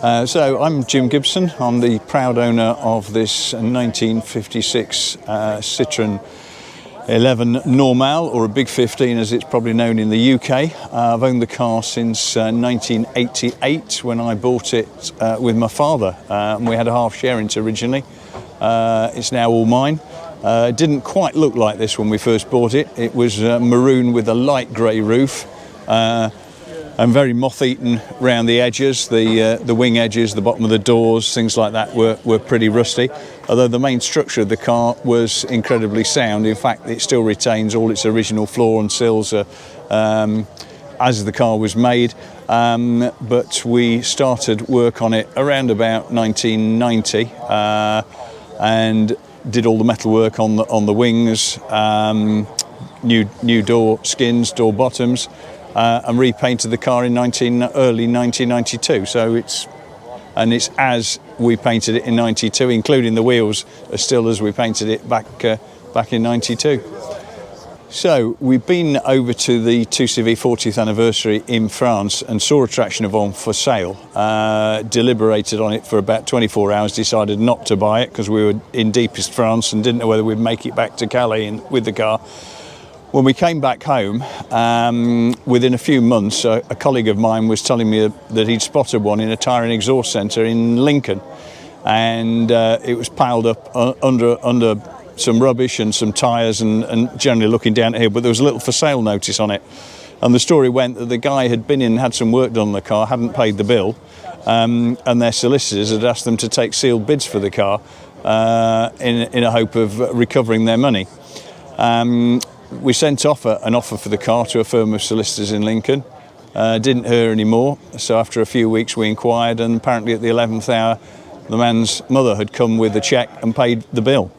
So I'm Jim Gibson. I'm the proud owner of this 1956 Citroen 11 Normale, or a Big 15 as it's probably known in the UK. I've owned the car since 1988 when I bought it with my father. We had a half share into originally. It's now all mine. It didn't quite look like this when we first bought it. It was maroon with a light grey roof. And very moth-eaten round the edges, the wing edges, the bottom of the doors, things like that were pretty rusty. Although the main structure of the car was incredibly sound. In fact, it still retains all its original floor and sills as the car was made. But we started work on it around about 1990 and did all the metal work on the wings, new door skins, door bottoms. And repainted the car in early 1992. So it's as we painted it in 92, including the wheels, are still as we painted it back in 92. So we've been over to the 2CV 40th anniversary in France and saw a traction of one for sale. Deliberated on it for about 24 hours, decided not to buy it because we were in deepest France and didn't know whether we'd make it back to Calais with the car. When we came back home, within a few months, a colleague of mine was telling me that he'd spotted one in a tyre and exhaust centre in Lincoln, and it was piled up under some rubbish and some tyres and generally looking down at here, but there was a little for sale notice on it. And the story went that the guy had been in and had some work done on the car, hadn't paid the bill, and their solicitors had asked them to take sealed bids for the car in a hope of recovering their money. We sent off an offer for the car to a firm of solicitors in Lincoln. Didn't hear any more, so after a few weeks we inquired, and apparently at the 11th hour the man's mother had come with a cheque and paid the bill.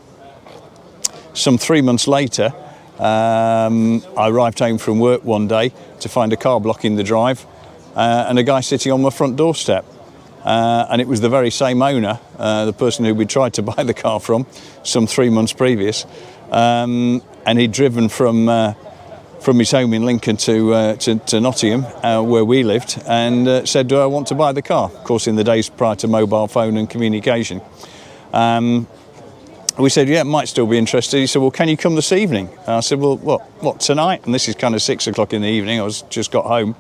Some 3 months later, I arrived home from work one day to find a car blocking the drive and a guy sitting on my front doorstep. And it was the very same owner, the person who we'd tried to buy the car from some 3 months previous. And he'd driven from his home in Lincoln to Nottingham, where we lived, and said, "Do I want to buy the car?" Of course, in the days prior to mobile phone and communication. We said, "Yeah, it might still be interested." He said, "Well, can you come this evening?" And I said, "Well, what tonight?" And this is kind of 6 o'clock in the evening. I was just got home.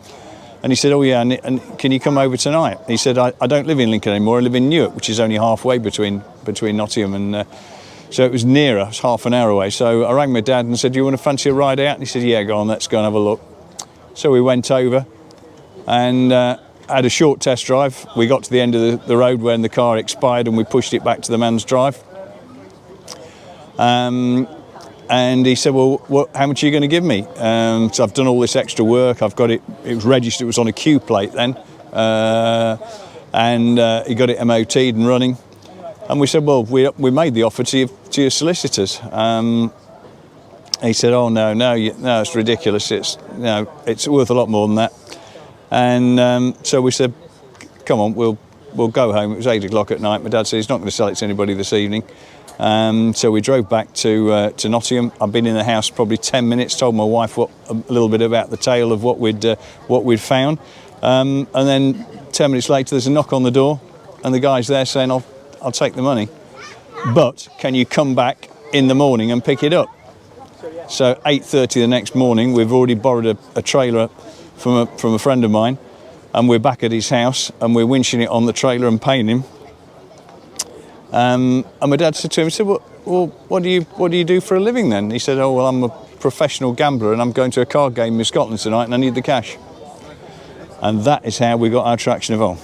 And he said, "Oh yeah, and can you come over tonight?" He said, I don't live in Lincoln anymore. I live in Newark, which is only halfway between Nottingham and... So it was nearer, it was half an hour away. So I rang my dad and said, "Do you want to fancy a ride out?" And he said, "Yeah, go on, let's go and have a look." So we went over and had a short test drive. We got to the end of the road when the car expired and we pushed it back to the man's drive. And he said, "Well, how much are you going to give me?" So I've done all this extra work. I've got it was registered, it was on a Q plate then. And he got it MOT'd and running. And we said, "Well, we made the offer to your solicitors." He said, "Oh no, it's ridiculous. It's worth a lot more than that." And so we said, "Come on, we'll go home." It was 8 o'clock at night. My dad said he's not going to sell it to anybody this evening. So we drove back to Nottingham. I've been in the house probably 10 minutes. Told my wife a little bit about the tale of what we'd found, and then 10 minutes later, there's a knock on the door, and the guy's there saying, I'll take the money, but can you come back in the morning and pick it up? So 8:30 the next morning, we've already borrowed a trailer from a friend of mine, and we're back at his house, and we're winching it on the trailer and paying him. And my dad said to him, he said, "Well, what do you do for a living then?" He said, "Oh, well, I'm a professional gambler, and I'm going to a card game in Scotland tonight, and I need the cash." And that is how we got our traction of all.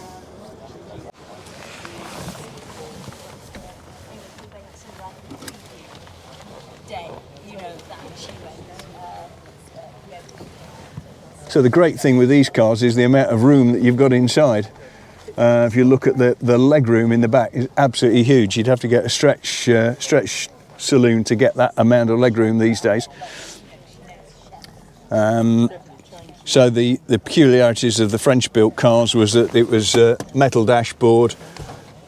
So the great thing with these cars is the amount of room that you've got inside. If you look at the leg room in the back, is absolutely huge. You'd have to get a stretch saloon to get that amount of leg room these days. So the peculiarities of the French-built cars was that it was metal dashboard,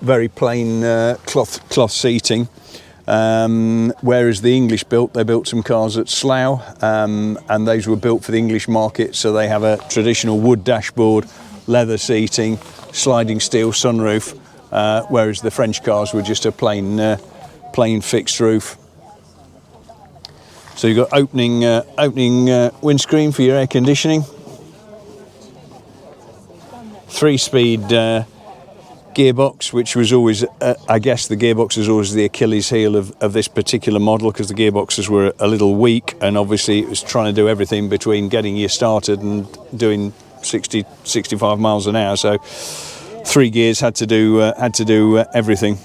very plain cloth seating. Whereas the English they built some cars at Slough, and those were built for the English market, so they have a traditional wood dashboard, leather seating, sliding steel sunroof, whereas the French cars were just a plain fixed roof. So you've got opening windscreen for your air conditioning. 3-speed gearbox, which was always, I guess the gearbox is always the Achilles heel of this particular model, because the gearboxes were a little weak, and obviously it was trying to do everything between getting you started and doing 60, 65 miles an hour. So 3 gears had to do everything.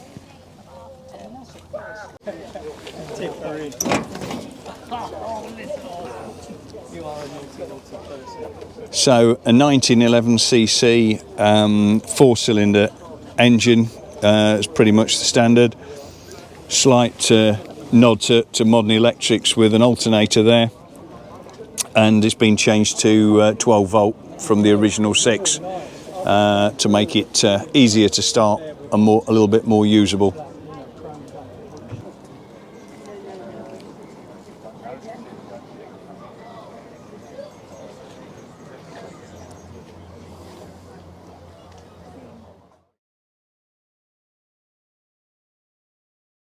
So a 1911cc 4-cylinder engine is pretty much the standard. Slight nod to modern electrics with an alternator there, and it's been changed to 12 volt from the original 6 to make it easier to start and a little bit more usable.